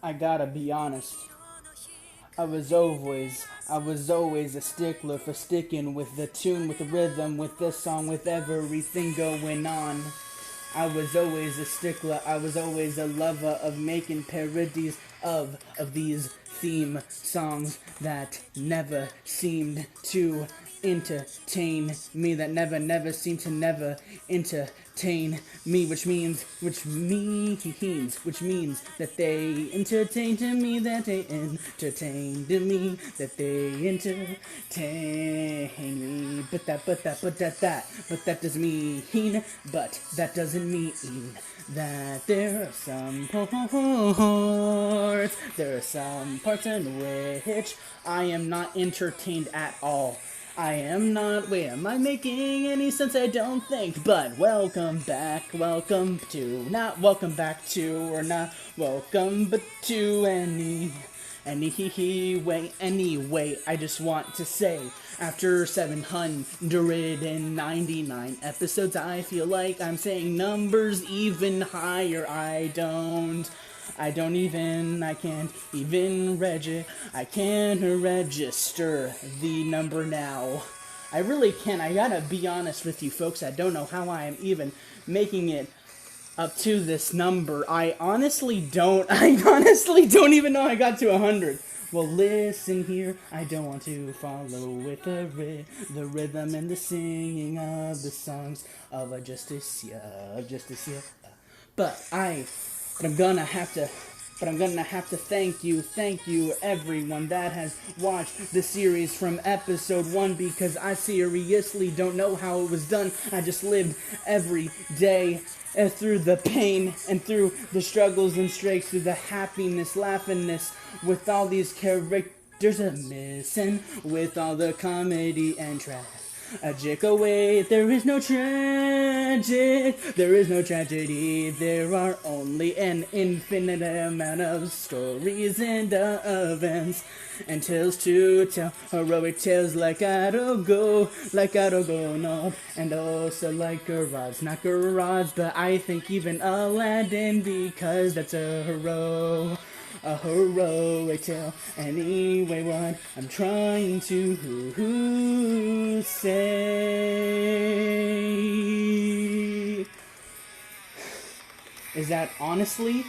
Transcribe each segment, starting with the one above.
I gotta be honest. I was always a stickler for sticking with the tune, with the rhythm, with the song, with everything going on. I was always a stickler, I was always a lover of making parodies of these theme songs that never seemed to entertain me, that never seemed to never entertain me, which means that they entertained me, that they entertained me, that they entertain me, but that doesn't mean, but that doesn't mean that there are some parts in which I am not entertained at all. I am not. Wait, am I making any sense? I don't think. But welcome back. Welcome to. Not welcome back to, or not welcome, but to Anyway, I just want to say, after 799 episodes, I feel like I'm saying numbers even higher. I can't register the number now. I really can't. I gotta be honest with you folks. I don't know how I am even making it up to this number. I honestly don't even know I got to 100. Well, listen here, I don't want to follow with the rhythm and the singing of the songs of Justicia. But I'm gonna have to thank you everyone that has watched the series from episode 1, because I seriously don't know how it was done. I just lived every day through the pain and through the struggles and strikes, through the happiness, laughingness, with all these characters missing, with all the comedy and tragic. Oh wait, there is no tragedy, there are only an infinite amount of stories and events, and tales to tell, heroic tales like gotta go, no, and also like garage, not garage, but I think even Aladdin, because that's a heroic tale. Anyway, what I'm trying to say is that, honestly,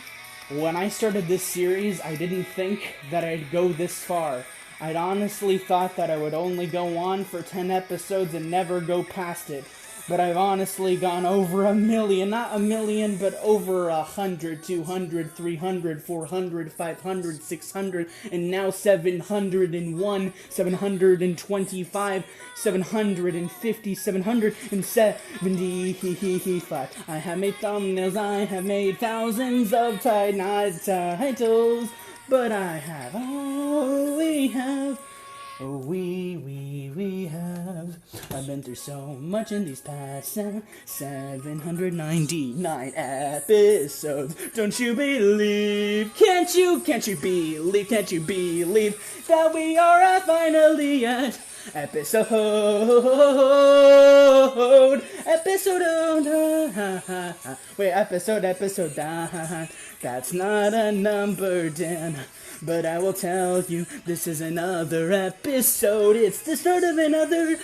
when I started this series, I didn't think that I'd go this far. I'd honestly thought that I would only go on for 10 episodes and never go past it. But I've honestly gone over 1,000,000, not 1,000,000, but over 100, 200, 300, 400, 500, 600, and now 701, 725, 750, 775. I have made thumbnails, I have made thousands of titles, but I have, we have. I've been through so much in these past 799 episodes. Don't you believe? Can't you believe that we are finally at episode. That's not a number, Dan. But I will tell you, this is another episode. It's the start of another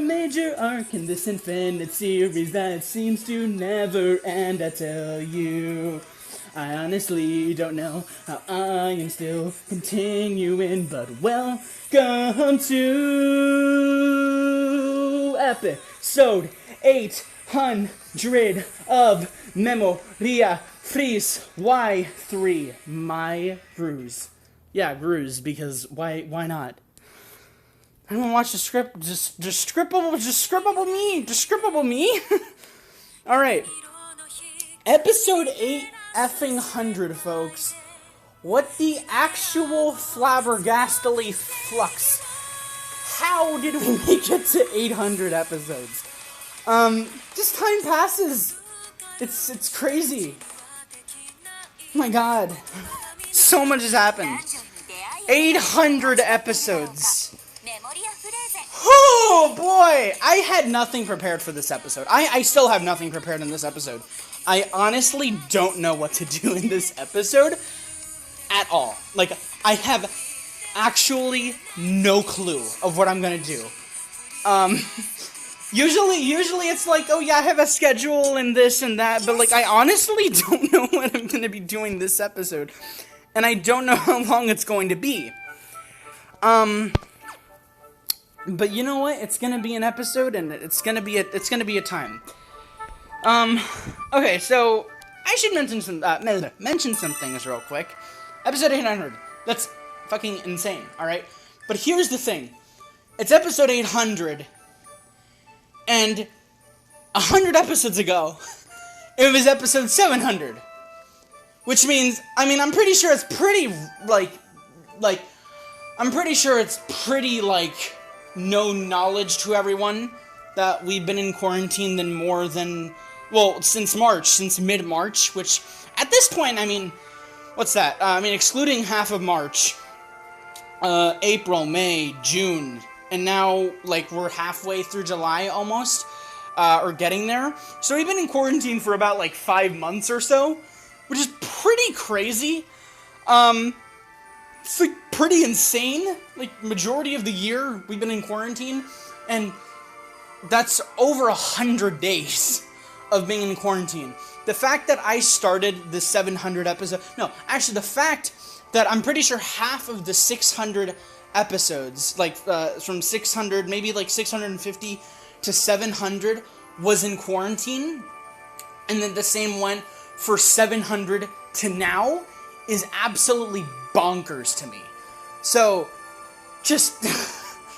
major arc in this infinite series that seems to never end. I tell you, I honestly don't know how I am still continuing, but welcome to episode 800 of Memoria Freese Y3, my Grues. Yeah, Grues, because why not? I don't watch the script, just scriptable me. Alright. Episode 8 effing 100, folks. What the actual flabbergastly flux? How did we make it to 800 episodes? Just time passes. It's crazy. Oh my god. So much has happened. 800 episodes. Oh boy! I had nothing prepared for this episode. I still have nothing prepared in this episode. I honestly don't know what to do in this episode. at all. Like, I have actually no clue of what I'm gonna do. Usually it's like, oh yeah, I have a schedule and this and that, but like, I honestly don't know what I'm gonna be doing this episode, and I don't know how long it's going to be. But you know what? It's gonna be an episode, and it's gonna be a time. Okay, so I should mention some things real quick. Episode 800. That's fucking insane. All right, but here's the thing: it's episode 800, and 100 episodes ago, it was episode 700, which means, I'm pretty sure it's pretty known knowledge to everyone that we've been in quarantine since mid-March, which at this point, what's that? Excluding half of March, April, May, June, and now, we're halfway through July almost, or getting there. So we've been in quarantine for about, 5 months or so, which is pretty crazy. It's, pretty insane. Majority of the year, we've been in quarantine, and that's over 100 days of being in quarantine. The fact that I started the 700 episode... No, actually, the fact that I'm pretty sure half of the 600 episodes, from 600, maybe 650 to 700, was in quarantine, and then the same went for 700 to now, is absolutely bonkers to me. So, just,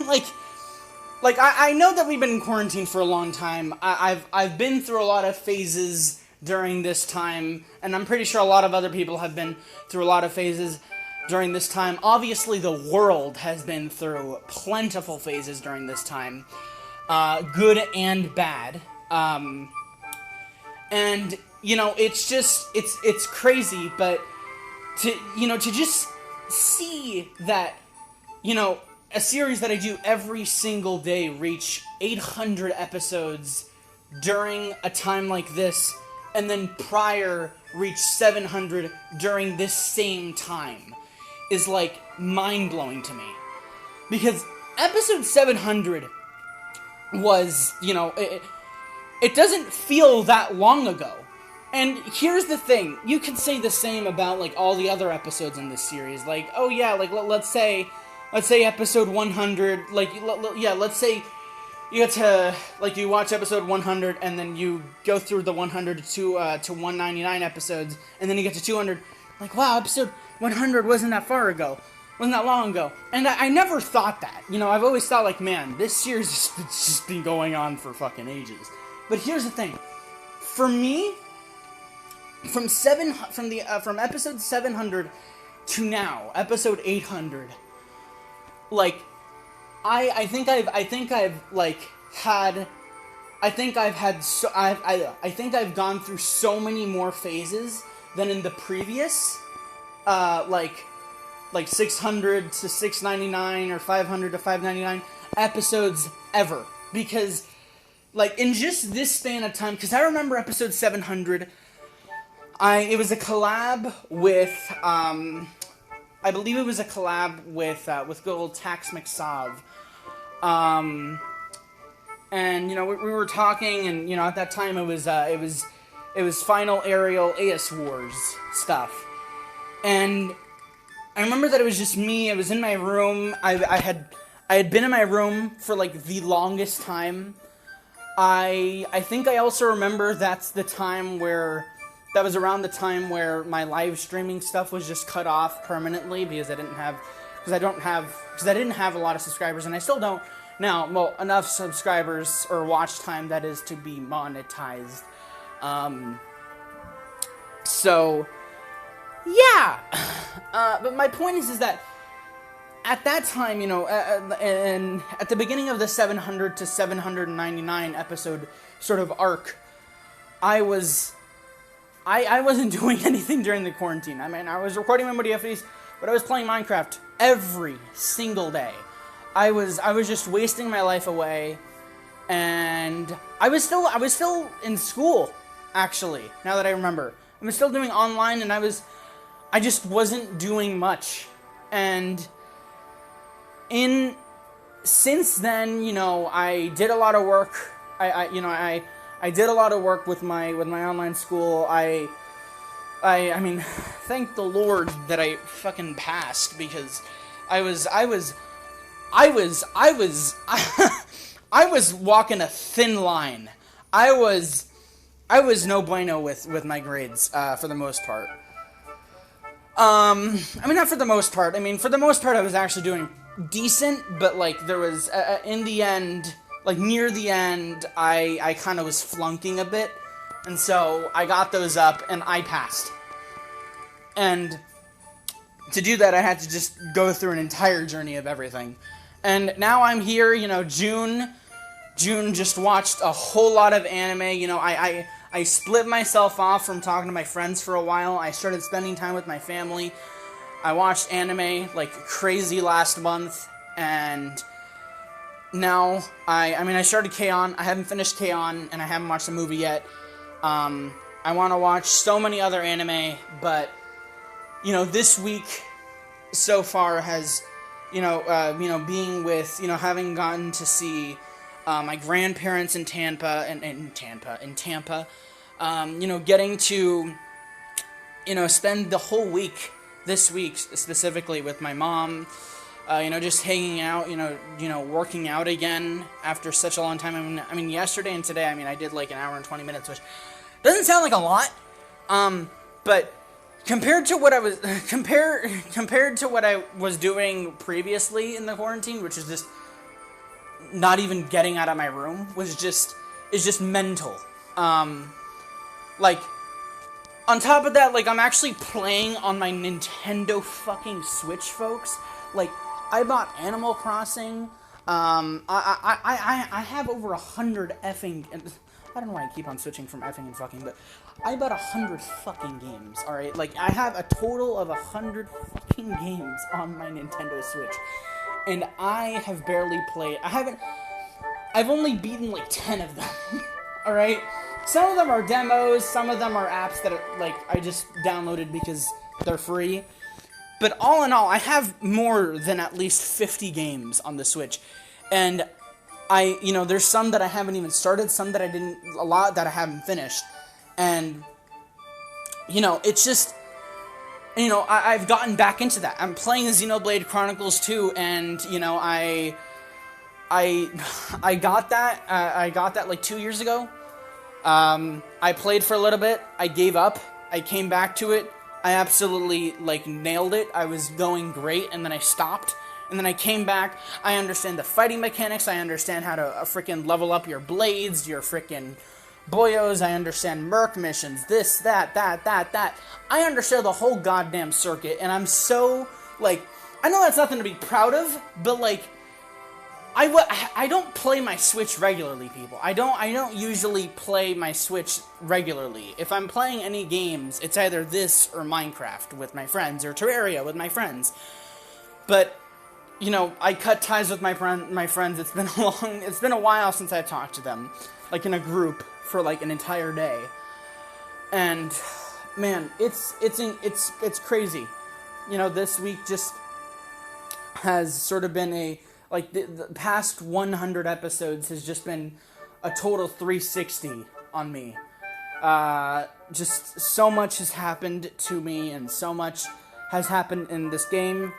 I know that we've been in quarantine for a long time. I've been through a lot of phases during this time, and I'm pretty sure a lot of other people have been through a lot of phases during this time. Obviously, the world has been through plentiful phases during this time, good and bad. And, it's crazy, but to just see that, a series that I do every single day reach 800 episodes during a time like this, and then prior reach 700 during this same time, is, mind-blowing to me. Because episode 700 was, it doesn't feel that long ago. And here's the thing, you could say the same about, all the other episodes in this series. Let's say episode 100, let's say you get to, you watch episode 100, and then you go through the 100 to 199 episodes, and then you get to 200, wow, episode 100 wasn't that far ago, wasn't that long ago. And I never thought that, I've always thought, man, this series has just been going on for fucking ages. But here's the thing, for me, from episode 700 to now, episode 800, I think I've gone through so many more phases than in the previous, 600 to 699 or 500 to 599 episodes ever. Because, in just this span of time, because I remember episode 700, it was a collab with, I believe it was a collab with good old Tax McSav. And, we were talking, and, at that time it was Final Aerial AS Wars stuff. And I remember that it was just me, I was in my room, I had been in my room for, the longest time. I think I also remember that was around the time where my live streaming stuff was just cut off permanently because I didn't have a lot of subscribers, and I still don't now. Well, enough subscribers or watch time, that is, to be monetized. So yeah. But my point is that at that time, and at the beginning of the 700 to 799 episode sort of arc, I wasn't doing anything during the quarantine. I was recording To Memoria Freese, but I was playing Minecraft every single day. I was just wasting my life away, and I was still in school, actually, now that I remember. I was still doing online, and I was I just wasn't doing much. And since then, I did a lot of work. I did a lot of work with my online school. I mean, thank the Lord that I fucking passed, because I was I was walking a thin line. I was no bueno with my grades, for the most part. I mean, not for the most part. I mean, for the most part, I was actually doing decent, but, like, there was, in the end, like, near the end, I kind of was flunking a bit, and so I got those up, and I passed. And to do that, I had to just go through an entire journey of everything. And now I'm here, June just watched a whole lot of anime. I split myself off from talking to my friends for a while. I started spending time with my family. I watched anime like crazy last month, and now I started K-On! I haven't finished K-On!, and I haven't watched the movie yet. I want to watch so many other anime, but this week so far has, being with, having gotten to see my grandparents in Tampa, getting to, spend the whole week, this week specifically, with my mom, just hanging out, working out again after such a long time. I mean, yesterday and today, I did like an hour and 20 minutes, which doesn't sound like a lot, but compared to what I was doing previously in the quarantine, which is just not even getting out of my room, is just mental. Like, on top of that, like, I'm actually playing on my Nintendo fucking Switch, folks. Like, I bought Animal Crossing. I have over 100 effing, and I don't know why I keep on switching from effing and fucking, but I bought 100 fucking games, alright? Like, I have a total of 100 fucking games on my Nintendo Switch. And I have barely played. I've only beaten like 10 of them. Alright? Some of them are demos, some of them are apps that I just downloaded because they're free. But all in all, I have more than at least 50 games on the Switch. And there's some that I haven't even started, some that a lot that I haven't finished. And, it's just, I've gotten back into that. I'm playing Xenoblade Chronicles 2, and, I got that, like 2 years ago. I played for a little bit, I gave up, I came back to it, I absolutely, nailed it, I was going great, and then I stopped. And then I came back, I understand the fighting mechanics, I understand how to freaking level up your blades, your freaking boyos, I understand merc missions, this, that. I understand the whole goddamn circuit, and I'm so, I know that's nothing to be proud of, but, I don't play my Switch regularly, people. I don't usually play my Switch regularly. If I'm playing any games, it's either this or Minecraft with my friends, or Terraria with my friends. But I cut ties with my friends. It's been a while since I've talked to them, in a group for an entire day. And man, it's crazy. This week just has sort of been the past 100 episodes has just been a total 360 on me. Just so much has happened to me, and so much has happened in this game.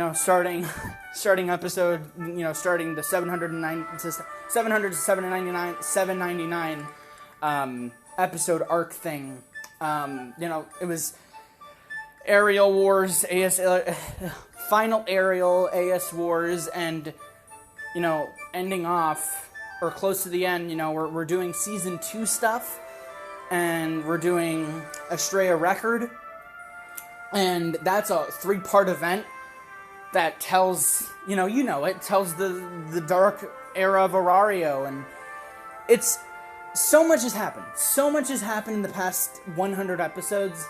Starting episode, starting the 700 to 799 episode arc thing. It was Aerial Wars, Final Aerial, AS Wars, and, ending off, or close to the end, we're doing Season 2 stuff, and we're doing Estrella Record, and that's a 3-part event that tells, it tells the dark era of Arario, and it's, so much has happened. So much has happened in the past 100 episodes,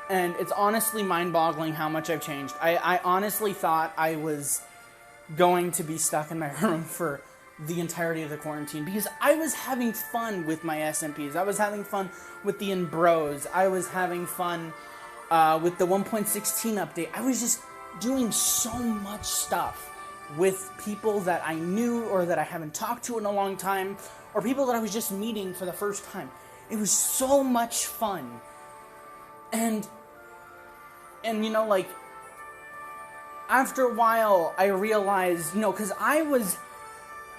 and it's honestly mind-boggling how much I've changed. I honestly thought I was going to be stuck in my room for the entirety of the quarantine, because I was having fun with my SMPs. I was having fun with the Bros. I was having fun with the 1.16 update. I was just doing so much stuff with people that I knew or that I haven't talked to in a long time, or people that I was just meeting for the first time. It was so much fun. And you know, like, after a while, I realized, you know, because I was,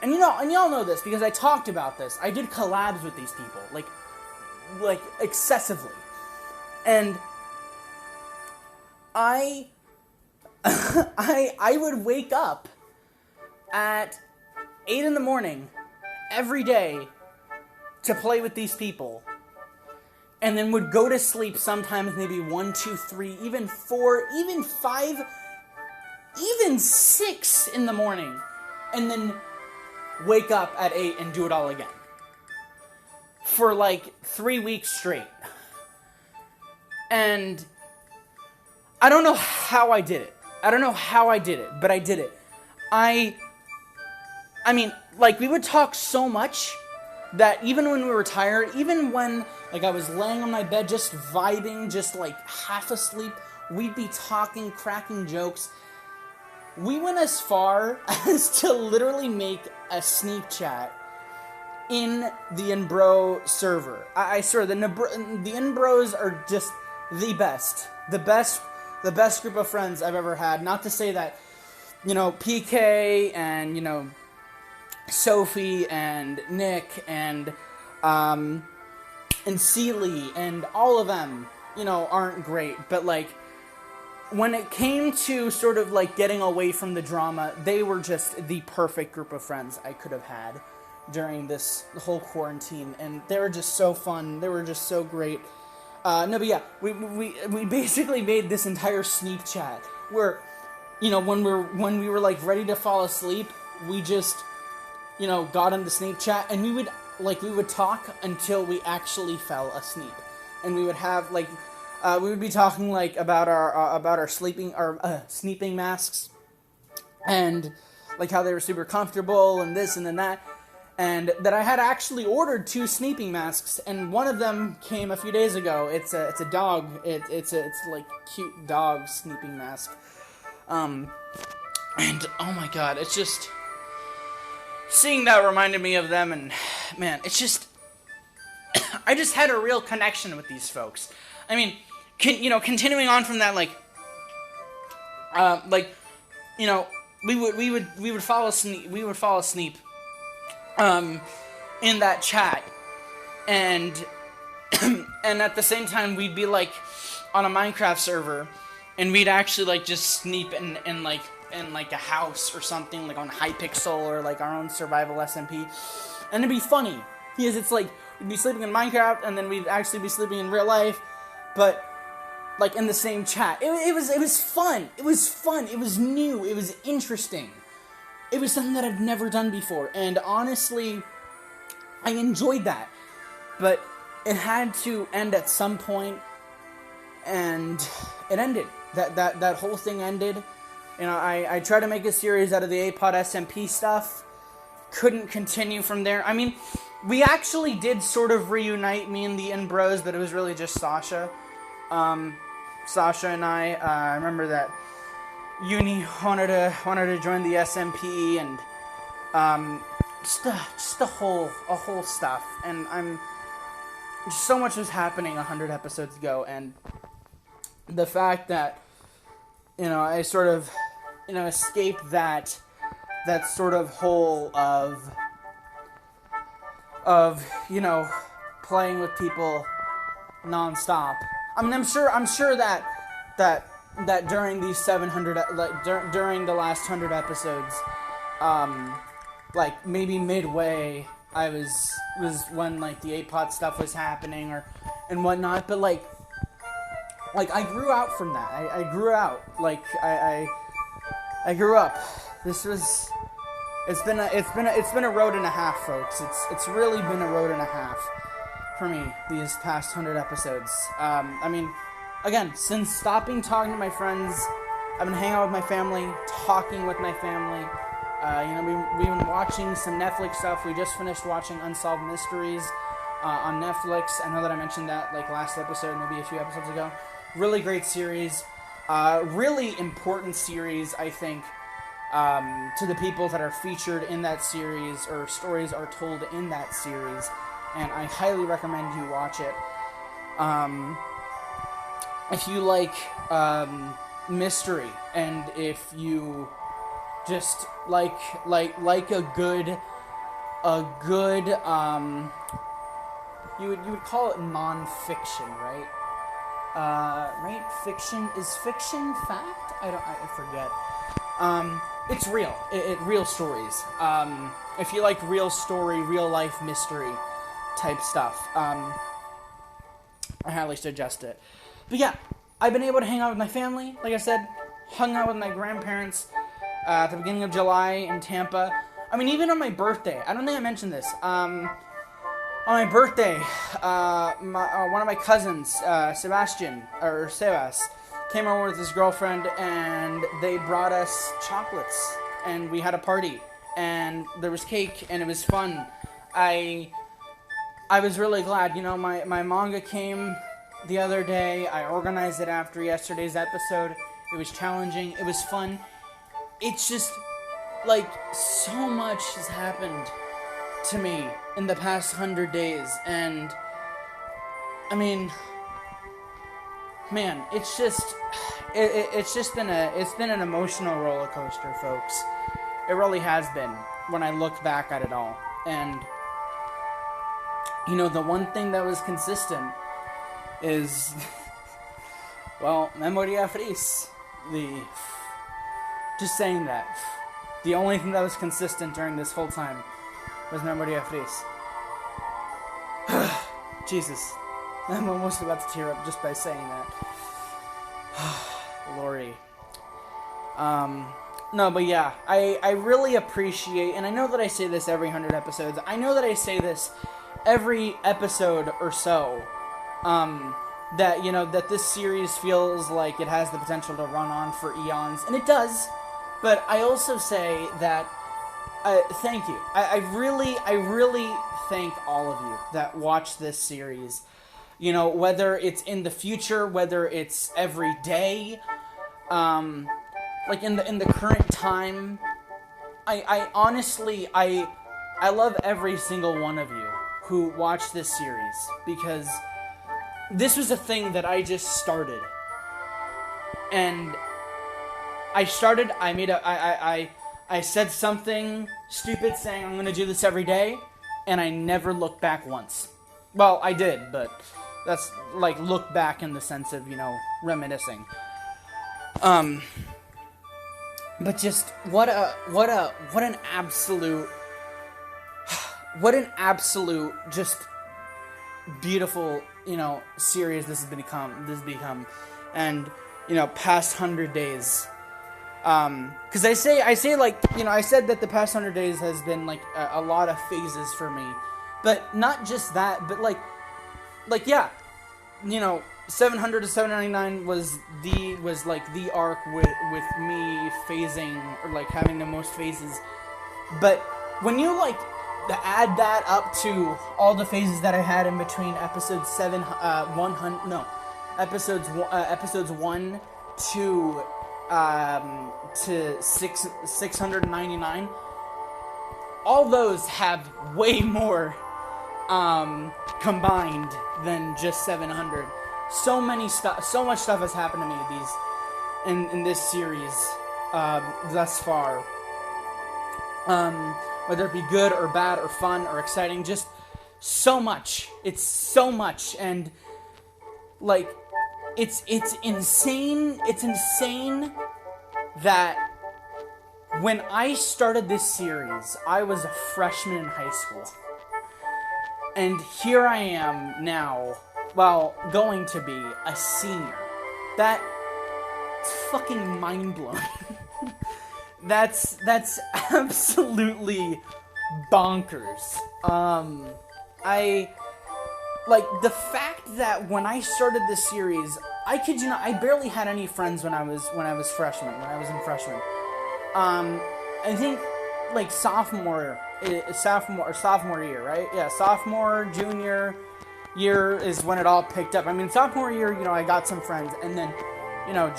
and you know, and y'all know this, because I talked about this. I did collabs with these people, like excessively. And I would wake up at 8 in the morning every day to play with these people, and then would go to sleep sometimes maybe 1, 2, 3, even 4, even 5, even 6 in the morning, and then wake up at 8 and do it all again for like 3 weeks straight. And I don't know how I did it. But I did it. I mean, like, we would talk so much that even when we were tired, even when, like, I was laying on my bed just vibing, just, like, half asleep, we'd be talking, cracking jokes. We went as far as to literally make a sneak chat in the Inbro server. I swear, the Inbros are just the best. The best group of friends I've ever had. Not to say that, you know, PK and, you know, Sophie and Nick and Seeley and all of them, you know, aren't great. But, like, when it came to sort of, like, getting away from the drama, they were just the perfect group of friends I could have had during this whole quarantine. And they were just so fun. They were just so great. No, but yeah, we basically made this entire sneak chat where, you know, when we were like ready to fall asleep, we just, you know, got in the sneak chat, and we would talk until we actually fell asleep, and we would have like, we would be talking like about our sleeping masks, and like how they were super comfortable and this and then that. And that I had actually ordered 2 sleeping masks, and one of them came a few days ago. It's a dog. It's like cute dog sleeping mask. And oh my god, it's just seeing that reminded me of them, and man, it's just I just had a real connection with these folks. I mean, continuing on from that, like you know, we would fall asleep. In that chat, and and at the same time we'd be like on a Minecraft server, and we'd actually like just sneak in like a house or something, like on Hypixel or like our own survival SMP, and it'd be funny because it's like we'd be sleeping in Minecraft and then we'd actually be sleeping in real life, but like in the same chat. It was fun. It was new. It was interesting. It was something that I've never done before, and honestly, I enjoyed that. But it had to end at some point, and it ended. That whole thing ended. You know, I tried to make a series out of the APOD SMP stuff. Couldn't continue from there. I mean, we actually did sort of reunite, me and the Inbros, but it was really just Sasha. Sasha and I remember that Uni wanted to join the SMP, and just a whole stuff, and just so much was happening 100 episodes ago, and the fact that, you know, I sort of, you know, escaped that sort of hole of you know, playing with people nonstop. I mean, I'm sure that during these 700, like, during the last 100 episodes, like, maybe midway, I was when, like, the APOD stuff was happening, and whatnot, but, like, I grew out from that. I grew out. Like, I grew up. It's been a road and a half, folks. It's really been a road and a half for me, these past 100 episodes. I mean, again, since stopping talking to my friends, I've been hanging out with my family, talking with my family, We've been watching some Netflix stuff. We just finished watching Unsolved Mysteries on Netflix. I know that I mentioned that like last episode, maybe a few episodes ago. Really great series. Really important series, I think, to the people that are featured in that series, or stories are told in that series. And I highly recommend you watch it. If you like mystery, and if you just like a good you would call it non-fiction, right? Right? Fiction is fiction fact? I forget. It's real. Real stories. If you like real story, real life mystery type stuff, I highly suggest it. But yeah, I've been able to hang out with my family. Like I said, hung out with my grandparents at the beginning of July in Tampa. I mean, even on my birthday. I don't think I mentioned this. On my birthday, one of my cousins, Sebas, came over with his girlfriend, and they brought us chocolates, and we had a party, and there was cake, and it was fun. I was really glad. My manga came the other day. I organized it after yesterday's episode. It was challenging. It was fun. It's just, like, so much has happened to me in the past 100 days, and, I mean, man, it's been an emotional roller coaster, folks. It really has been, when I look back at it all. And, the one thing that was consistent is, well, Memoria Freese. Just saying that. The only thing that was consistent during this whole time was Memoria Freese. Jesus. I'm almost about to tear up just by saying that. Lori. No, but yeah, I really appreciate, and I know that I say this every 100 episodes, I know that I say this every episode or so, that this series feels like it has the potential to run on for eons, and it does, but I also say that, thank you. I really thank all of you that watch this series. Whether it's in the future, whether it's every day, like in the current time, I honestly, I love every single one of you who watch this series, because this was a thing that I just started, and I said something stupid saying I'm gonna do this every day, and I never looked back once. Well, I did, but that's like look back in the sense of, reminiscing. But just what an absolute just beautiful, series this has become. And, past 100 days. Because I say like, I said that the past 100 days has been like a lot of phases for me. But not just that, but like yeah, 700 to 799 was the arc with me phasing, or like having the most phases. But when you like add that up to all the phases that I had in between episodes episodes 1 to 699, all those have way more combined than just 700. So much stuff has happened to me in this series thus far. Whether it be good or bad or fun or exciting, just so much. It's so much, and like it's insane. It's insane that when I started this series, I was a freshman in high school. And here I am now, going to be a senior. That's fucking mind-blowing. That's absolutely bonkers. I like the fact that when I started this series, I kid you not, I barely had any friends when I was in freshman. I think like sophomore year, right? Yeah, sophomore, junior year is when it all picked up. I mean, sophomore year, I got some friends, and then,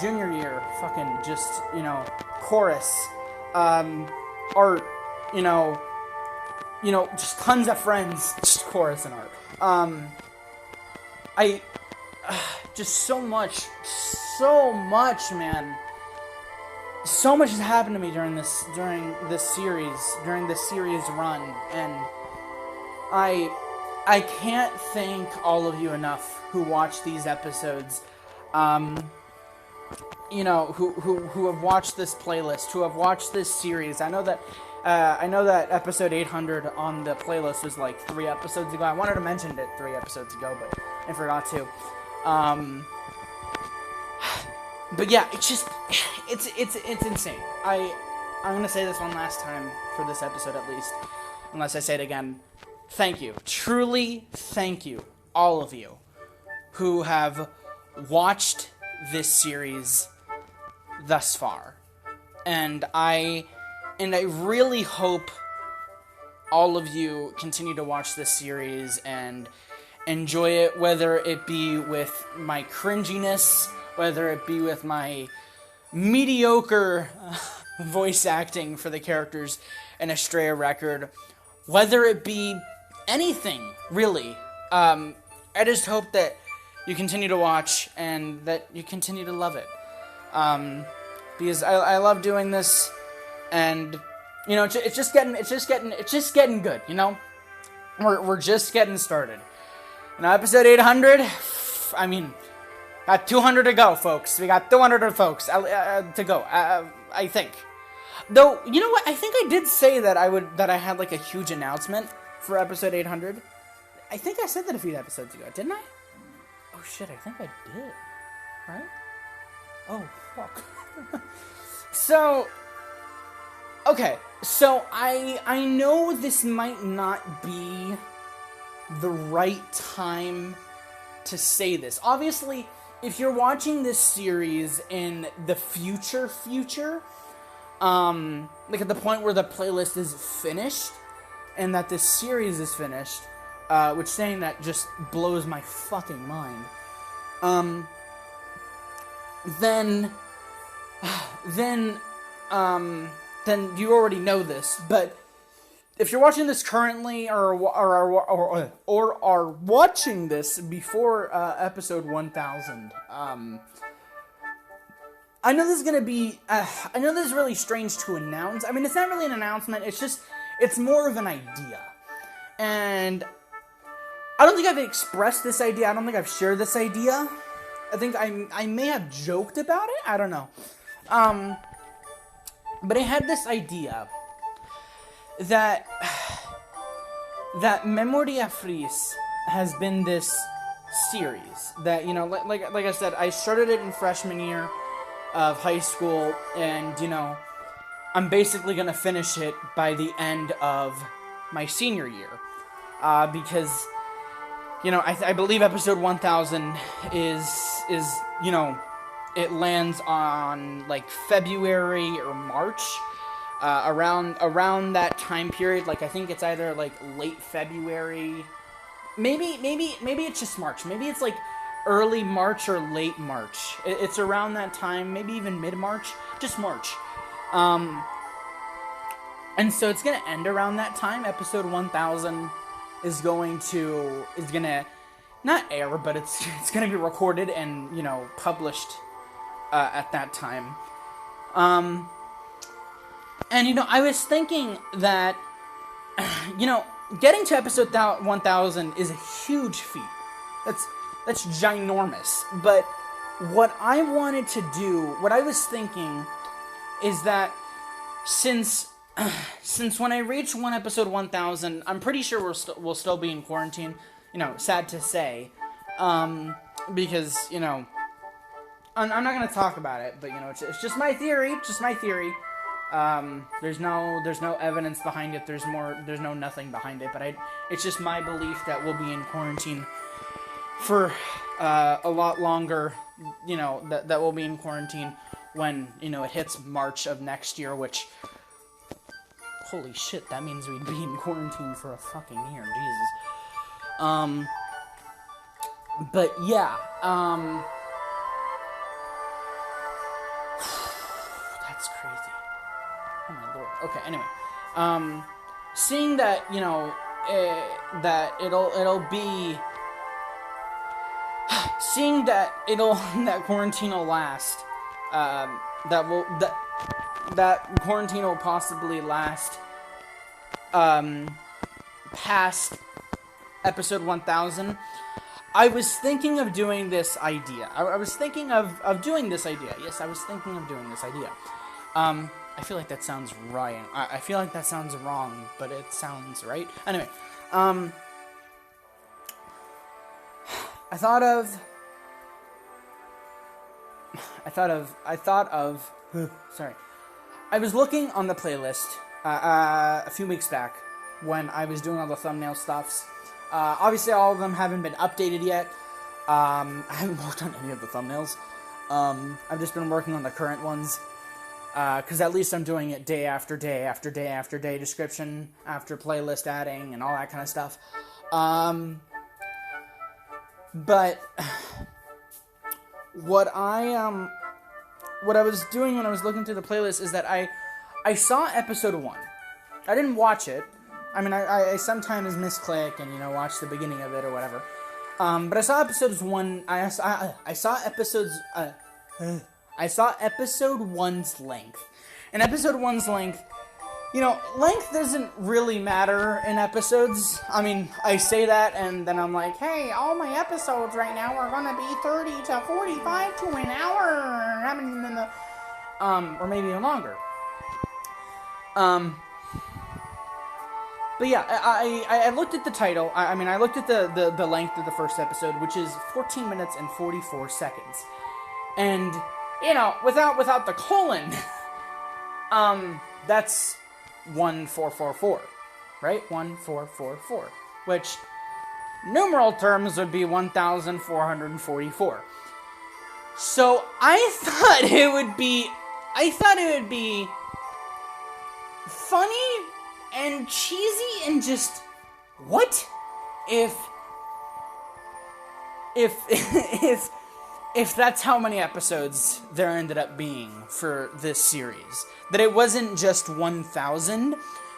junior year, fucking just, chorus, art, just tons of friends, just chorus and art. I, just so much, man. So much has happened to me during this series run, and I can't thank all of you enough who watch these episodes, who have watched this playlist, who have watched this series. I know that episode 800 on the playlist was like 3 episodes ago. I wanted to mention it 3 episodes ago, but I forgot to. But yeah, it's insane. I'm gonna say this one last time for this episode at least, unless I say it again. Thank you, truly thank you, all of you who have watched this series thus far, and I really hope all of you continue to watch this series and enjoy it, whether it be with my cringiness, whether it be with my mediocre voice acting for the characters in Estrella Record, whether it be anything, really. I just hope that you continue to watch and that you continue to love it. Because I love doing this, and it's just getting good. We're just getting started. Episode 800. I mean, got 200 to go, folks. We got 200 folks to go. I think. Though, you know what? I think I did say that I had like a huge announcement for episode 800. I think I said that a few episodes ago, didn't I? Oh shit, I think I did. Right? Oh fuck. So, okay. So I know this might not be the right time to say this. Obviously, if you're watching this series in the future, like at the point where the playlist is finished, and that this series is finished, which saying that just blows my fucking mind, then you already know this. But if you're watching this currently, or are watching this before episode 1000, I know this is gonna be. I know this is really strange to announce. I mean, it's not really an announcement. It's more of an idea, and I don't think I've expressed this idea. I don't think I've shared this idea. I think I may have joked about it. I don't know. But I had this idea that Memoria Freese has been this series that, like I said, I started it in freshman year of high school, and I'm basically gonna finish it by the end of my senior year, because I believe episode 1000 is it lands on like February or March, around that time period. Like I think it's either like late February, maybe it's just March. Maybe it's like early March or late March. It's around that time, maybe even mid-March, just March. And so it's gonna end around that time. Episode 1000 is gonna not air, but it's gonna be recorded and published at that time. And I was thinking that getting to episode 1000 is a huge feat. That's ginormous. But what I wanted to do, what I was thinking, is that since when I reach episode 1000, I'm pretty sure we'll still be in quarantine. Sad to say, because I'm not gonna talk about it, but it's just my theory. Just my theory. There's no evidence behind it. There's no nothing behind it. But it's just my belief that we'll be in quarantine for a lot longer. That we'll be in quarantine when it hits March of next year, which, holy shit, that means we'd be in quarantine for a fucking year, Jesus. But yeah, that's crazy. Oh my lord. Okay, anyway, seeing that, you know, that it'll be, seeing that that quarantine will last, that quarantine will possibly last, past episode 1000, I was thinking of doing this idea. I was thinking of doing this idea. Yes, I was thinking of doing this idea. I feel like that sounds right. I feel like that sounds wrong, but it sounds right. Anyway, I thought of, sorry. I was looking on the playlist, a few weeks back, when I was doing all the thumbnail stuffs. Obviously all of them haven't been updated yet. I haven't worked on any of the thumbnails. I've just been working on the current ones. Because at least I'm doing it day after day after day after day, description after playlist adding and all that kind of stuff. But what I was doing when I was looking through the playlist is that I saw episode 1. I didn't watch it. I mean, I sometimes misclick and, you know, watch the beginning of it or whatever. But I saw episodes 1. I saw episodes. I saw episode 1's length. And episode 1's length, you know, length doesn't really matter in episodes. I mean, I say that and then I'm like, hey, all my episodes right now are gonna be 30 to 45 to an hour. Or maybe even longer. But yeah, I looked at the title. I mean, I looked at the length of the first episode, which is 14 minutes and 44 seconds. And, you know, without the colon, that's 1444, right? 1444, which numeral terms would be 1444. So I thought it would be funny and cheesy and just, what if that's how many episodes there ended up being for this series. That it wasn't just 1,000,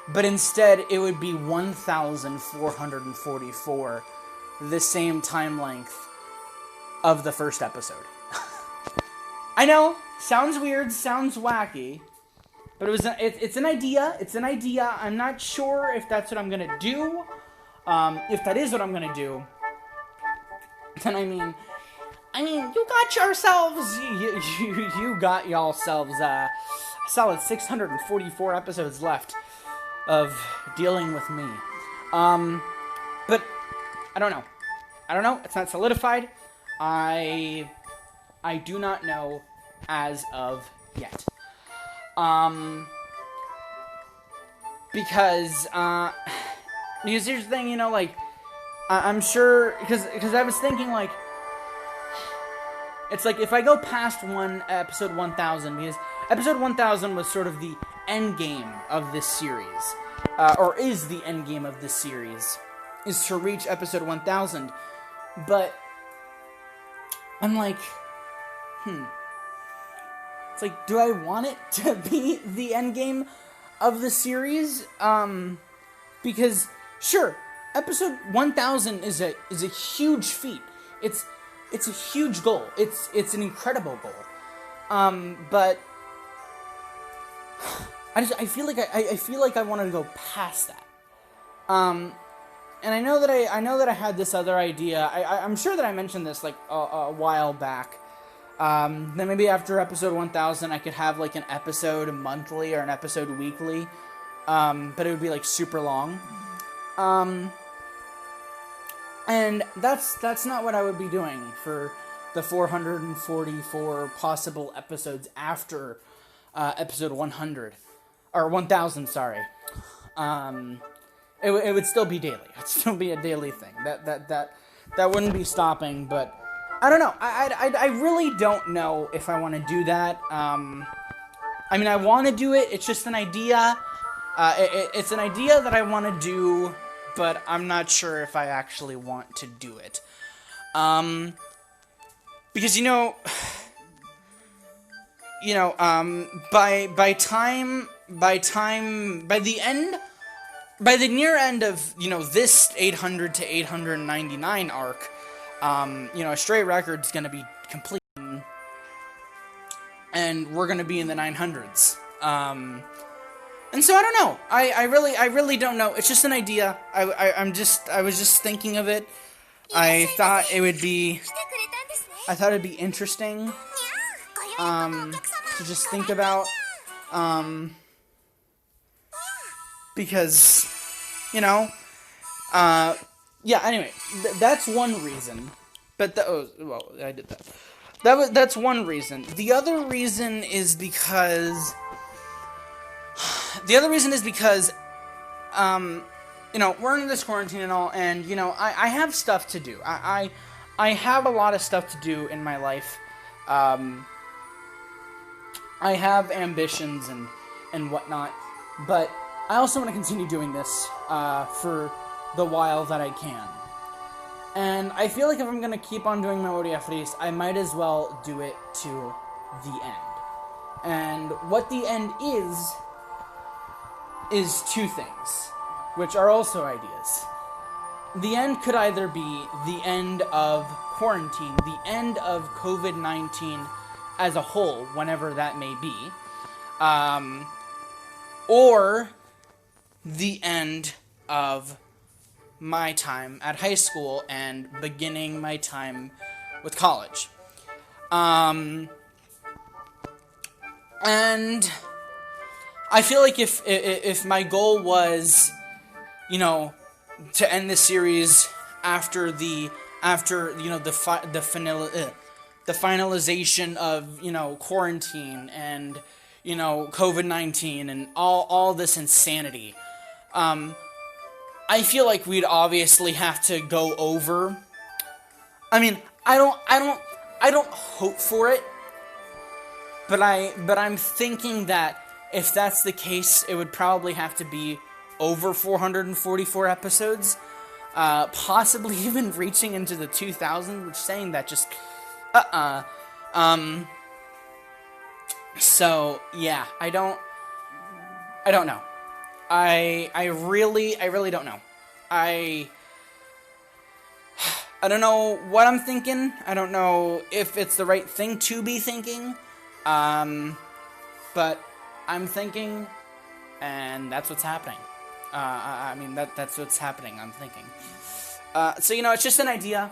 but instead it would be 1,444, the same time length of the first episode. I know, sounds weird, sounds wacky, but it's an idea. It's an idea. I'm not sure if that's what I'm gonna do. If that is what I'm gonna do, then I mean, you got yourselves, you got yourselves a solid 644 episodes left of dealing with me. But I don't know. It's not solidified. I do not know as of yet. Because here's the thing, you know, like, I'm sure, because I was thinking, like, it's like, if I go past episode 1000, because episode 1000 was sort of the end game of this series, or is the end game of this series, is to reach episode 1000, but I'm like, it's like, do I want it to be the end game of the series? Because, sure, episode 1000 is a huge feat. It's a huge goal. It's an incredible goal. But I feel like I wanted to go past that. And I know that I had this other idea. I'm sure that I mentioned this like a while back. Then maybe after episode 1000, I could have like an episode monthly or an episode weekly. But it would be like super long. And that's not what I would be doing for the 444 possible episodes after episode 100 or 1000. Sorry, it would still be daily. It'd still be a daily thing. That wouldn't be stopping. But I don't know. I really don't know if I want to do that. I mean, I want to do it. It's just an idea. It's an idea that I want to do, but I'm not sure if I actually want to do it. Because by the near end of this 800 to 899 arc, Stray Record's gonna be complete, and we're gonna be in the 900s. And so I don't know. I really don't know. It's just an idea. I was just thinking of it. I thought it'd be interesting to just think about, because anyway, that's one reason. But I did that. That's one reason. The other reason is because we're in this quarantine and all, and I have stuff to do. I have a lot of stuff to do in my life. I have ambitions and whatnot, but I also want to continue doing this for the while that I can. And I feel like if I'm going to keep on doing Memoria Freese, I might as well do it to the end. And what the end is two things, which are also ideas. The end could either be the end of quarantine, the end of COVID-19 as a whole, whenever that may be, or the end of my time at high school and beginning my time with college. And I feel like if my goal was, to end this series after the finalization of quarantine and COVID-19 and all this insanity, I feel like we'd obviously have to go over. I mean, I don't hope for it, but I'm thinking that if that's the case, it would probably have to be over 444 episodes, possibly even reaching into the 2000s, which saying that just, so, yeah, I don't know. I really don't know. I don't know what I'm thinking. I don't know if it's the right thing to be thinking, but I'm thinking, and that's what's happening. That's what's happening. I'm thinking. So it's just an idea.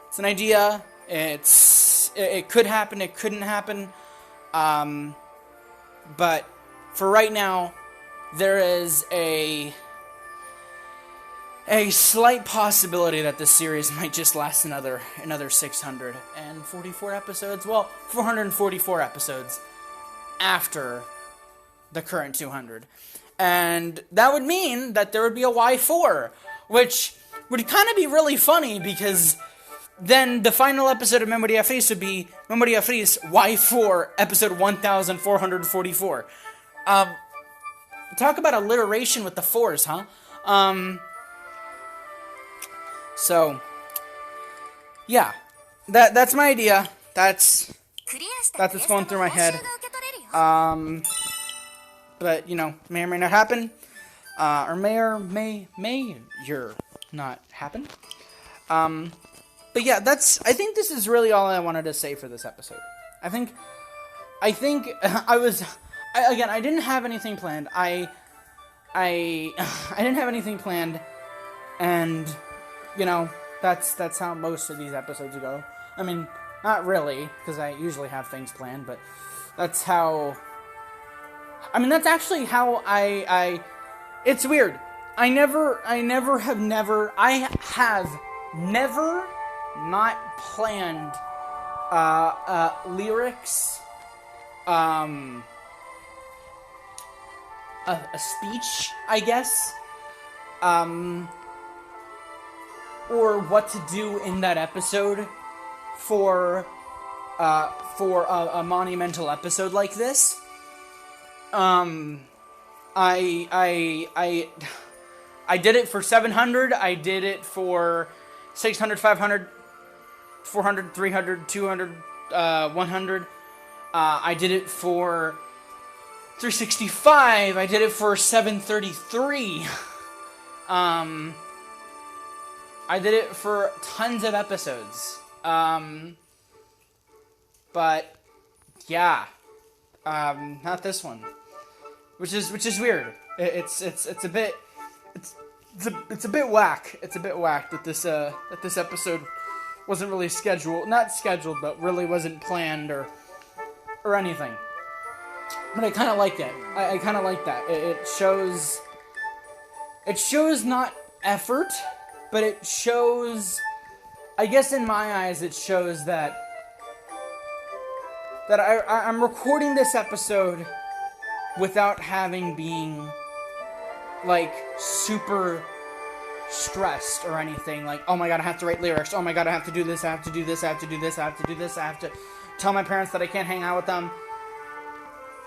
It's an idea. It could happen. It couldn't happen. But for right now, there is a slight possibility that this series might just last another 644 episodes. Well, 444 episodes after the current 200. And that would mean that there would be a Y4, which would kind of be really funny, because then the final episode of Memoria Freese would be Memoria Freese Y4, episode 1444. Talk about alliteration with the fours, huh? So, yeah, that's my idea. That's what's going through my head. But may or may not happen, or may not happen. But yeah, I think this is really all I wanted to say for this episode. I think I didn't have anything planned. I didn't have anything planned, and that's how most of these episodes go. I mean, not really, because I usually have things planned, but that's how. I mean, that's actually how I. It's weird. I have never not planned lyrics, a speech, I guess, or what to do in that episode for a monumental episode like this. I did it for 700. I did it for 600, 500, 400, 300, 200, 100. I did it for 365. I did it for 733. I did it for tons of episodes. But yeah, not this one, which is weird. It's a bit whack. It's a bit whack that this episode wasn't really not scheduled, but really wasn't planned or anything. But I kind of like it. I kind of like that. It shows not effort, but it shows, I guess in my eyes, it shows that I'm recording this episode without being like super stressed or anything. Like, oh my god, I have to write lyrics. Oh my god, I have to do this. I have to do this. I have to do this. I have to do this. I have to tell my parents that I can't hang out with them.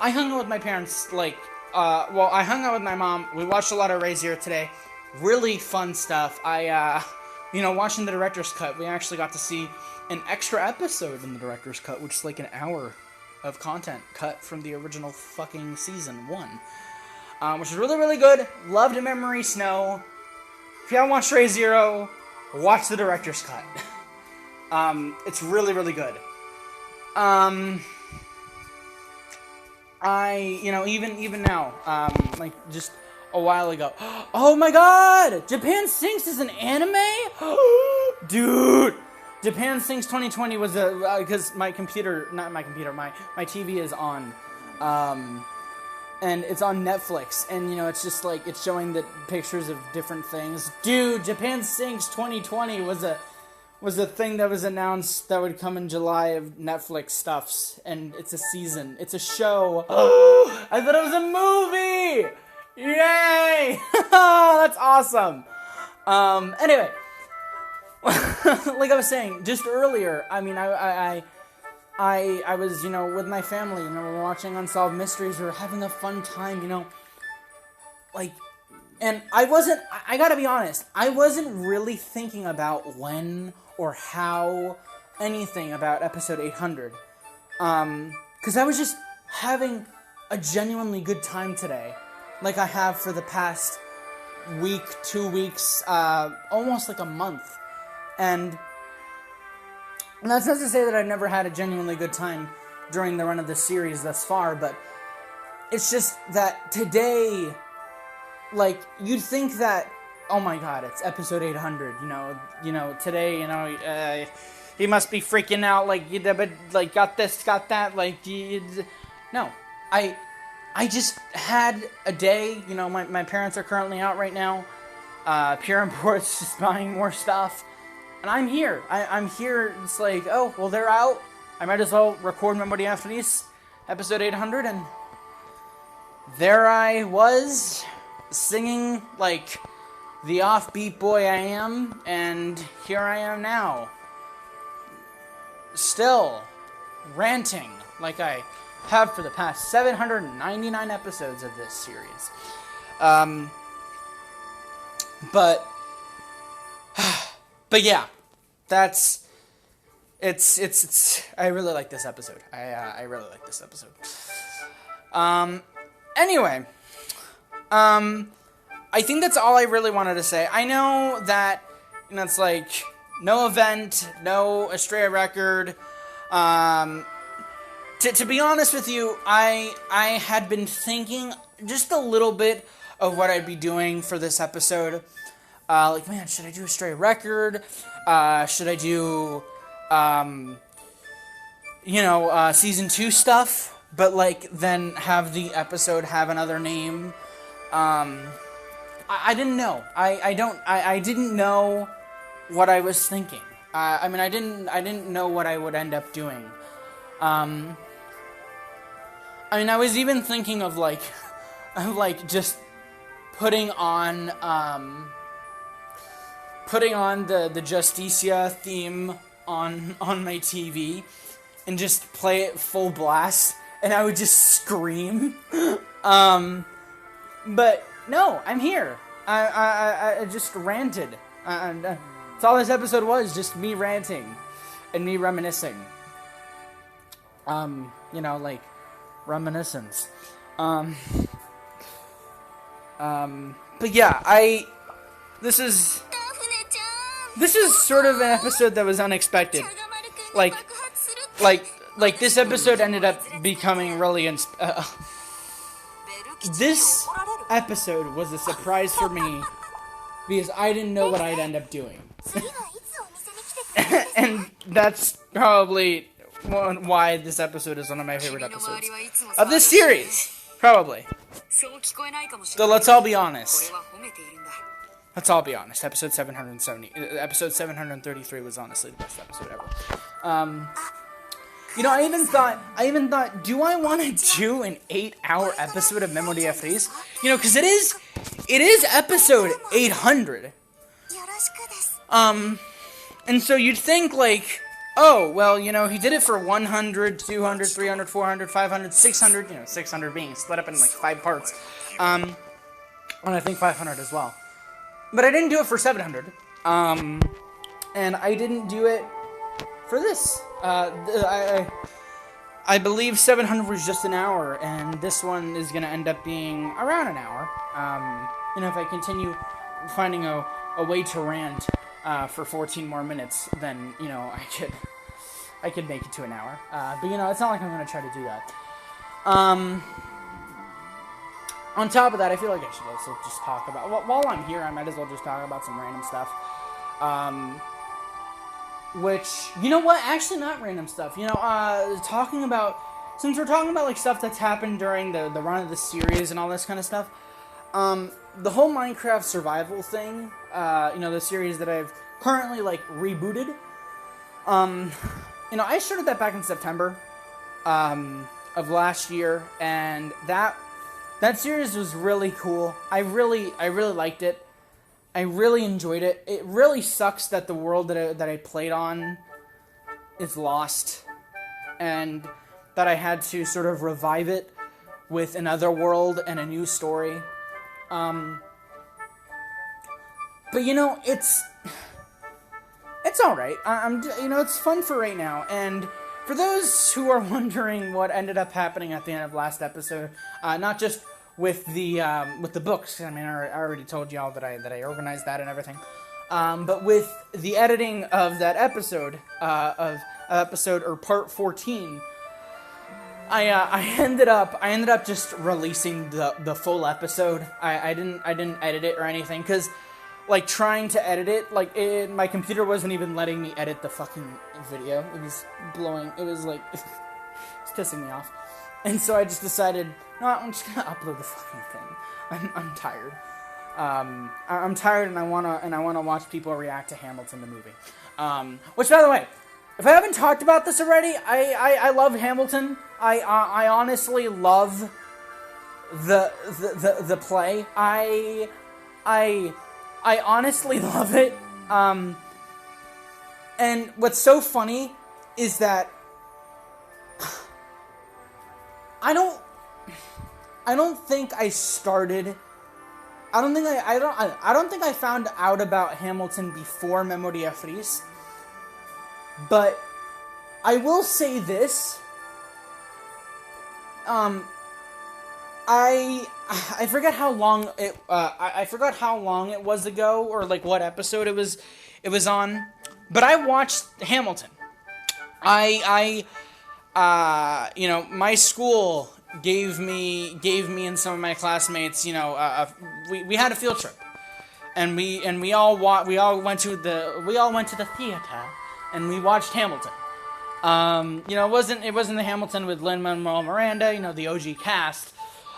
I hung out with my parents, I hung out with my mom. We watched a lot of Reminisce today. Really fun stuff. Watching the director's cut, we actually got to see an extra episode in the director's cut, which is like an hour of content cut from the original fucking season 1. Which is really, really good. Loved To Memoria Freese Y3. If you haven't watched Reminisce, watch the director's cut. It's really, really good. Even now, just a while ago. Oh my god! Japan Sinks is an anime? Dude! Japan Sinks 2020 was because my TV is on, and it's on Netflix, and it's just like, it's showing the pictures of different things. Dude, Japan Sinks 2020 was a thing that was announced that would come in July of Netflix stuffs, and it's a season. It's a show. Oh, I thought it was a movie! Yay! That's awesome! Anyway. Like I was saying, just earlier, I was, with my family, we're watching Unsolved Mysteries, we were having a fun time, and I gotta be honest, I wasn't really thinking about when or how anything about episode 800, because I was just having a genuinely good time today, like I have for the past week, 2 weeks, almost like a month. And that's not to say that I've never had a genuinely good time during the run of this series thus far, but it's just that today, you'd think that, oh my god, it's episode 800, today, he must be freaking out, got this, got that, no, I just had a day, my parents are currently out right now, Pure Import's just buying more stuff. And I'm here. I'm here. It's like, oh, well, they're out. I might as well record Memoria Freese, episode 800, and there I was, singing like the offbeat boy I am, and here I am now, still ranting like I have for the past 799 episodes of this series. But yeah, it's I really like this episode. I really like this episode. Anyway, I think that's all I really wanted to say. I know that, it's like, no event, no Estrella record. To be honest with you, I had been thinking just a little bit of what I'd be doing for this episode. Man, should I do a stray record? Should I do, season 2 stuff? But, then have the episode have another name? I didn't know. I didn't know what I was thinking. I didn't know what I would end up doing. I was even thinking of, just putting on the Justicia theme on my TV and just play it full blast, and I would just scream. But no, I'm here. I just ranted. That's all this episode was, just me ranting and me reminiscing. Like reminiscence. But yeah, this is sort of an episode that was unexpected. Like this episode ended up becoming really this episode was a surprise for me because I didn't know what I'd end up doing. And that's probably why this episode is one of my favorite episodes of this series. Probably. So let's all be honest. Episode 733 was honestly the best episode ever. I even thought, do I want to do an 8-hour episode of Memoria Freese? Because it is episode 800. And so you'd think, like, oh, well, he did it for 100, 200, 300, 400, 500, 600, 600 being split up in, like, 5 parts. And I think 500 as well. But I didn't do it for 700. And I didn't do it for this. I believe 700 was just an hour, and this one is going to end up being around an hour. If I continue finding a way to rant for 14 more minutes, then, I could make it to an hour. But, it's not like I'm going to try to do that. On top of that, I feel like I should also just talk about... While I'm here, I might as well just talk about some random stuff. Which, you know what? Actually, not random stuff. Talking about... Since we're talking about, like, stuff that's happened during the run of the series and all this kind of stuff, the whole Minecraft survival thing, the series that I've currently, like, rebooted, I started that back in September of last year, and that series was really cool. I really liked it. I really enjoyed it. It really sucks that the world that I played on is lost, and that I had to sort of revive it with another world and a new story. But it's all right. It's fun for right now. And for those who are wondering what ended up happening at the end of last episode, not just with the books. I mean, I already told y'all that I organized that and everything. But with the editing of that episode, or part 14, I ended up just releasing the full episode. I didn't edit it or anything, because, like, trying to edit it, like, my computer wasn't even letting me edit the fucking video. It was blowing. It was like it's pissing me off. And so I just decided, no, I'm just gonna upload the fucking thing. I'm tired. I'm tired, and I wanna watch people react to Hamilton the movie. Which, by the way, if I haven't talked about this already, I love Hamilton. I honestly love the play. I honestly love it. And what's so funny is that I don't think I found out about Hamilton before Memoria Freese. But I will say this. I forgot how long it I forgot how long it was ago, or like what episode it was on. But I watched Hamilton. My school gave me and some of my classmates, we had a field trip, and we all went to the theater, and we watched Hamilton. It wasn't the Hamilton with Lin-Manuel Miranda, the OG cast,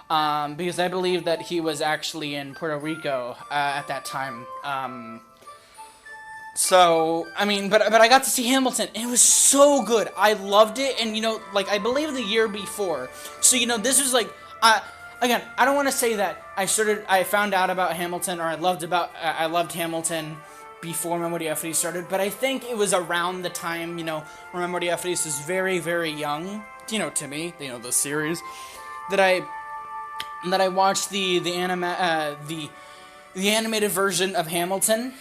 because I believe that he was actually in Puerto Rico at that time. So, I mean, but I got to see Hamilton, and it was so good. I loved it, and, I believe the year before. So, this was, again, I don't want to say that I found out about Hamilton, or I loved Hamilton before Memoria Freese started, but I think it was around the time, when Memoria Freese was very, very young, to me, the series, that I that I watched the animated version of Hamilton,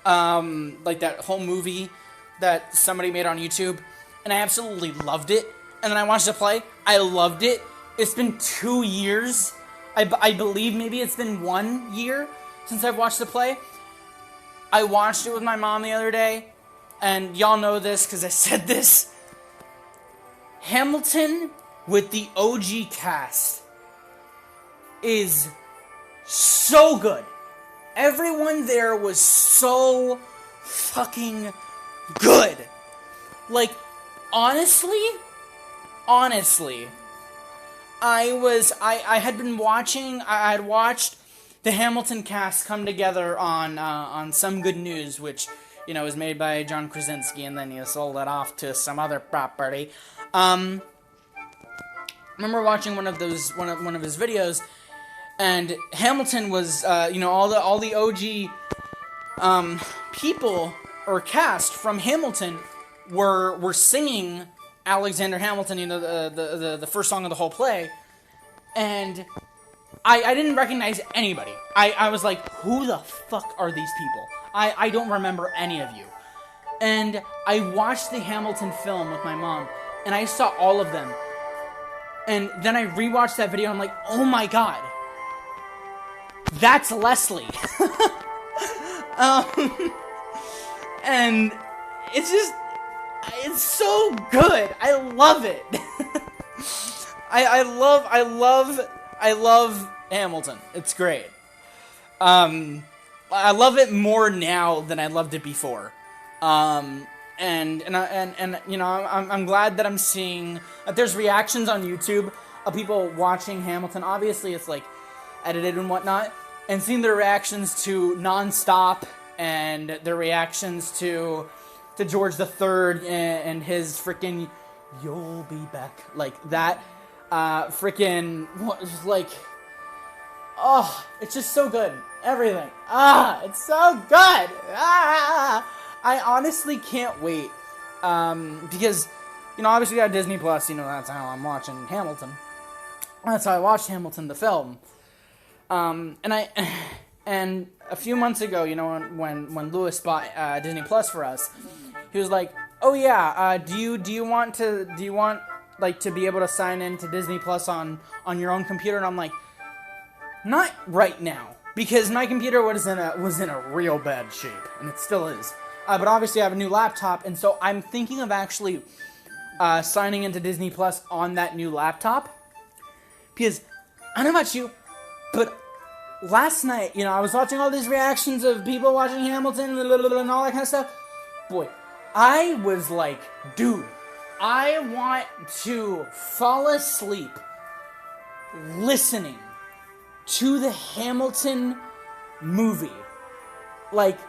like that whole movie that somebody made on YouTube, and I absolutely loved it. And then I watched the play. I loved it. It's been 2 years. I believe maybe it's been 1 year since I've watched the play. I watched it with my mom the other day, and y'all know this because I said this. Hamilton with the OG cast is so good. Everyone there was so fucking good. Like, honestly, I had been watching, I had watched the Hamilton cast come together on Some Good News, which, you know, was made by John Krasinski, and then he sold it off to some other property. I remember watching one of his videos, and Hamilton was, all the OG people or cast from Hamilton were singing Alexander Hamilton, the first song of the whole play, and I didn't recognize anybody. I was like, who the fuck are these people? I don't remember any of you. And I watched the Hamilton film with my mom, and I saw all of them. And then I rewatched that video, and I'm like, oh my god, that's Leslie. And it's so good. I love it. I love Hamilton. It's great. I love it more now than I loved it before. And you know, I'm glad that I'm seeing that there's reactions on YouTube of people watching Hamilton. Obviously, it's like edited and whatnot, and seeing their reactions to Non-Stop and their reactions to George III and his freaking "You'll Be Back" like that. Freaking like, oh, it's just so good. Everything. It's so good. I honestly can't wait. Because, you know, obviously we got Disney Plus, you know, that's how I'm watching Hamilton. That's how I watched Hamilton, the film. And a few months ago, you know, when Lewis bought Disney Plus for us, he was like, "Oh yeah, do you want like to be able to sign in to Disney Plus on your own computer?" And I'm like, not right now, because my computer was in a real bad shape, and it still is. But obviously I have a new laptop, and so I'm thinking of actually signing into Disney Plus on that new laptop. Because, I don't know about you, but last night, you know, I was watching all these reactions of people watching Hamilton and all that kind of stuff. Boy, I was like, dude, I want to fall asleep listening to the Hamilton movie. Like,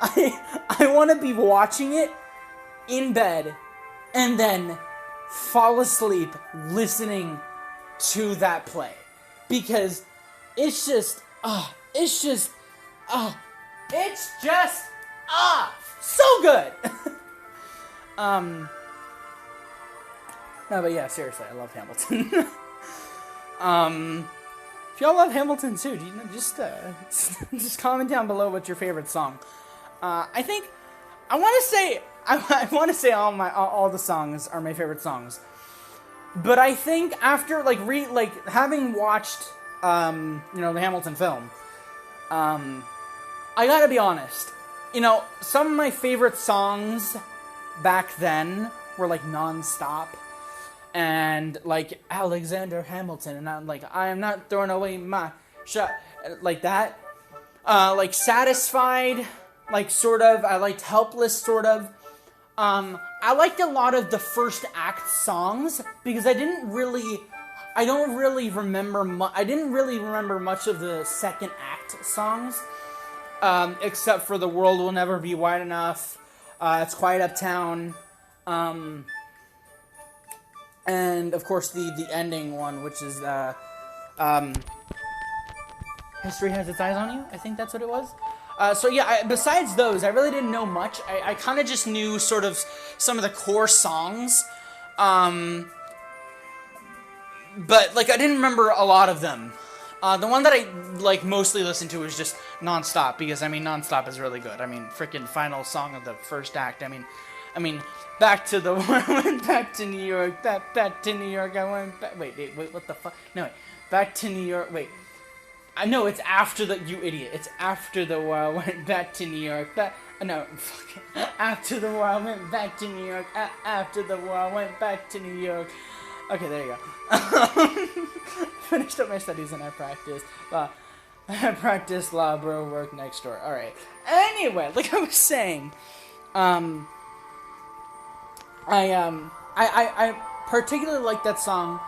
I want to be watching it in bed and then fall asleep listening to that play. Because it's just so good. No, but yeah, seriously, I love Hamilton. If y'all love Hamilton too, do you know, just comment down below what's your favorite song. I think I want to say all the songs are my favorite songs. But I think after having watched the Hamilton film, I gotta be honest. You know, some of my favorite songs back then were like Non-Stop and like Alexander Hamilton, and I am not throwing away my shot, like that. Like Satisfied, like sort of. I liked Helpless, sort of. I liked a lot of the first act songs because I didn't really remember much of the second act songs, except for The World Will Never Be Wide Enough, It's Quiet Uptown, and of course the ending one, which is History Has Its Eyes on You. I think that's what it was. So yeah, besides those, I really didn't know much. I kind of just knew sort of some of the core songs. but like I didn't remember a lot of them. The one that I like mostly listened to was just Nonstop, because I mean Nonstop is really good. I mean, freaking final song of the first act. I mean, back to the I went back to New York, back to New York. I went back. Wait, what the fuck? No, wait, back to New York. Wait, I know it's after the, you idiot. It's after the war I went back to New York. No, fuck. After the war I went back to New York. After the war I went back to New York. Okay, there you go. Finished up my studies and I practiced law. I practiced law, bro, work next door. Alright. Anyway, like I was saying, I particularly like that song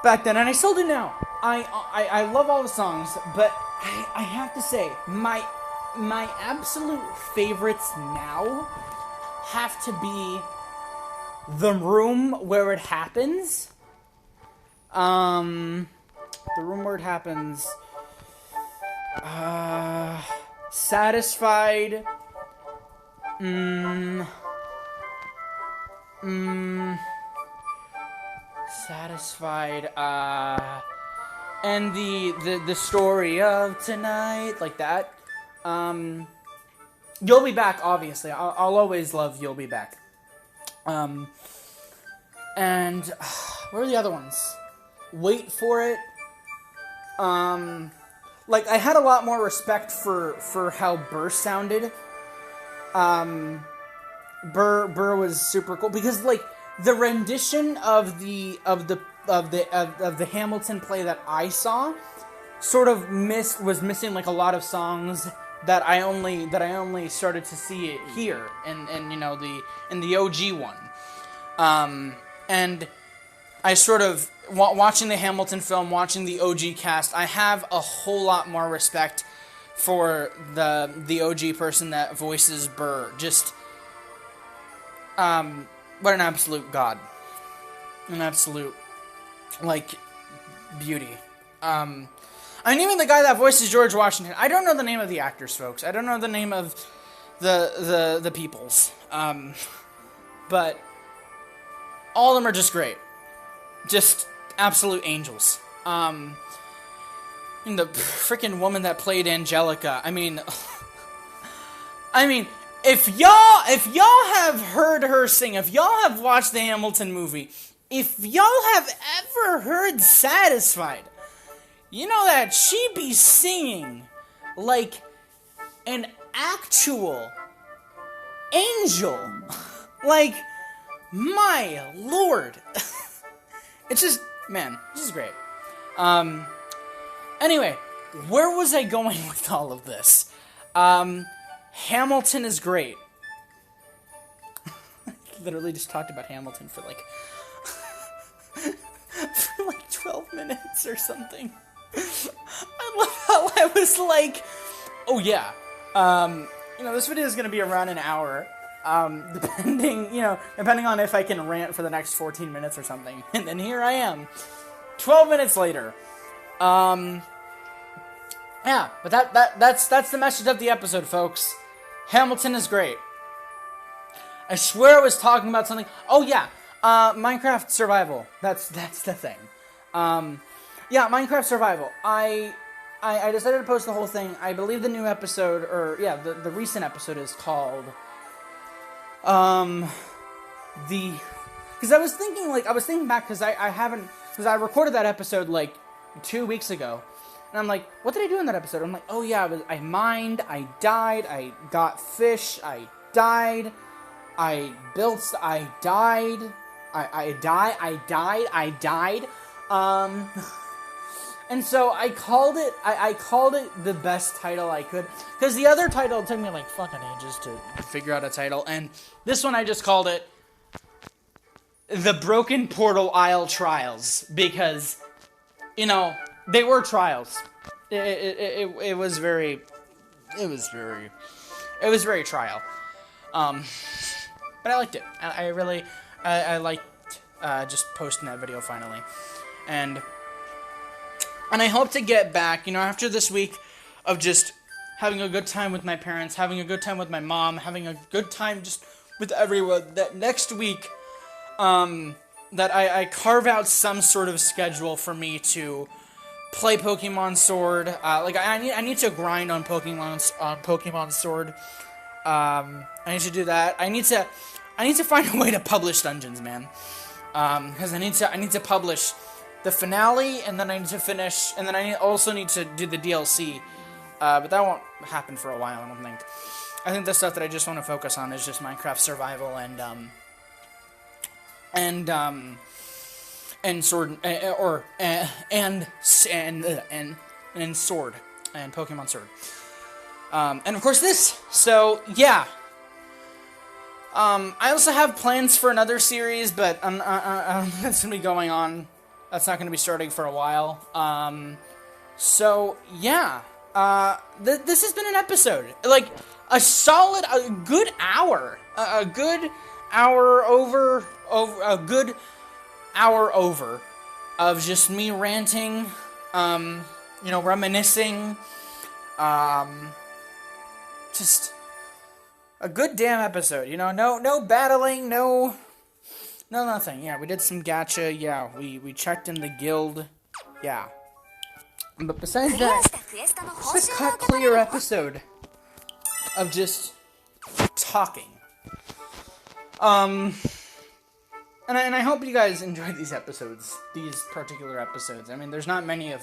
back then, and I still do now. I love all the songs, but I have to say, my absolute favorites now have to be The Room Where It Happens. The Room Where It Happens. Satisfied. Satisfied. And the story of tonight, like that. You'll Be Back, obviously. I'll always love You'll Be Back. And where are the other ones? Wait for It. Like I had a lot more respect for how Burr sounded. Burr was super cool because like the rendition of the Hamilton play that I saw sort of was missing like a lot of songs that I only started to see it here and you know in the OG one. And I sort of watching the Hamilton film, watching the OG cast, I have a whole lot more respect for the OG person that voices Burr. Just what an absolute god. An absolute like beauty. I mean, even the guy that voices George Washington, I don't know the name of the actors, folks. I don't know the name of the peoples. But all of them are just great. Just absolute angels. And the freaking woman that played Angelica, I mean, if y'all have heard her sing, if y'all have watched the Hamilton movie, if y'all have ever heard Satisfied, you know that she be singing like an actual angel. Like, my lord. It's just, man, this is great. Anyway, where was I going with all of this? Hamilton is great. I literally just talked about Hamilton for like 12 minutes or something. I love how I was like, oh yeah, you know, this video is going to be around an hour, depending on if I can rant for the next 14 minutes or something. And then here I am, 12 minutes later. Yeah, but that's the message of the episode, folks. Hamilton is great. I swear I was talking about something. Oh yeah, Minecraft Survival. That's the thing. Yeah, Minecraft Survival. I decided to post the whole thing. I believe the new episode, or yeah, the recent episode is called because I was thinking back because I recorded that episode like 2 weeks ago. And I'm like, what did I do in that episode? I'm like, oh yeah, I mined, I died, I got fish, I died, I built, I died, I died. And so I called it the best title I could. Because the other title took me like fucking ages to figure out a title. And this one I just called it The Broken Portal Isle Trials. Because, you know, they were trials. It was very trial. But I liked it. I liked just posting that video finally. And I hope to get back, you know, after this week of just having a good time with my parents, having a good time with my mom, having a good time just with everyone, that next week, that I carve out some sort of schedule for me to play Pokemon Sword. Like I need to grind on Pokemon Sword. I need to do that. I need to find a way to publish dungeons, man. Because I need to publish the finale, and then I need to finish, and then I also need to do the DLC. But that won't happen for a while, I don't think. I think the stuff that I just want to focus on is just Minecraft survival and sword and sword and Pokemon Sword. And of course this. So yeah. I also have plans for another series, but that's gonna be going on. That's not gonna be starting for a while. So yeah. This has been an episode, like a good hour over of just me ranting, reminiscing, just a good damn episode, no battling, no nothing. Yeah, we did some gacha, yeah, we checked in the guild, yeah. But besides that, it's a cut-clear episode of just talking. And I hope you guys enjoyed these particular episodes. I mean, there's not many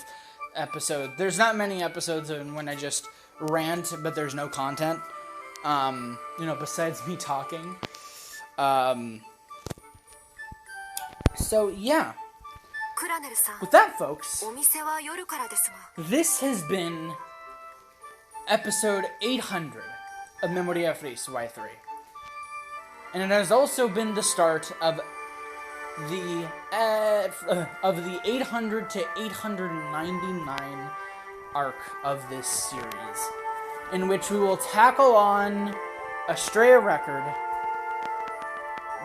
episodes when I just rant, but there's no content, besides me talking. So, yeah. With that, folks, this has been episode 800 of Memoria Freese Y3. And it has also been the start of the 800 to 899 arc of this series, in which we will tackle on Estrella Record,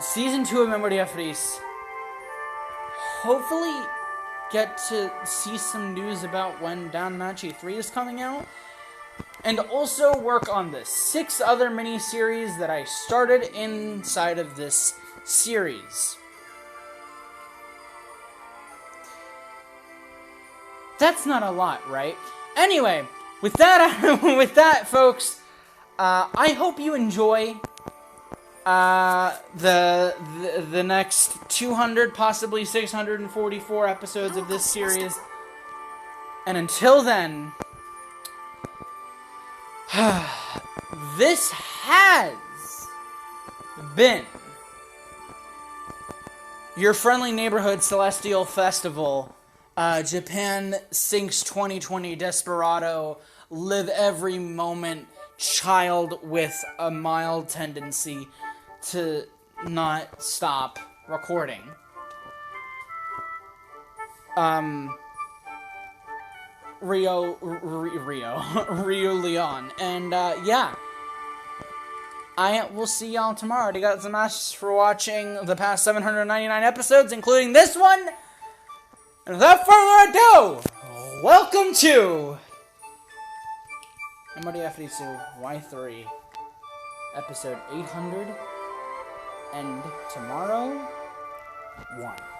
Season 2 of Memoria Freese, hopefully get to see some news about when Danmachi 3 is coming out, and also work on the 6 other mini-series that I started inside of this series. That's not a lot, right? Anyway, with that, folks, I hope you enjoy the next 200, possibly 644 episodes of this series. And until then, this has been your friendly neighborhood Celestial Festival, Japan Sinks 2020 Desperado, live every moment child with a mild tendency to not stop recording. Rio Leon. And, yeah. I will see y'all tomorrow. Arigatou for watching the past 799 episodes, including this one. And without further ado, welcome to Memoria Freese Y3, episode 800, and tomorrow, 1.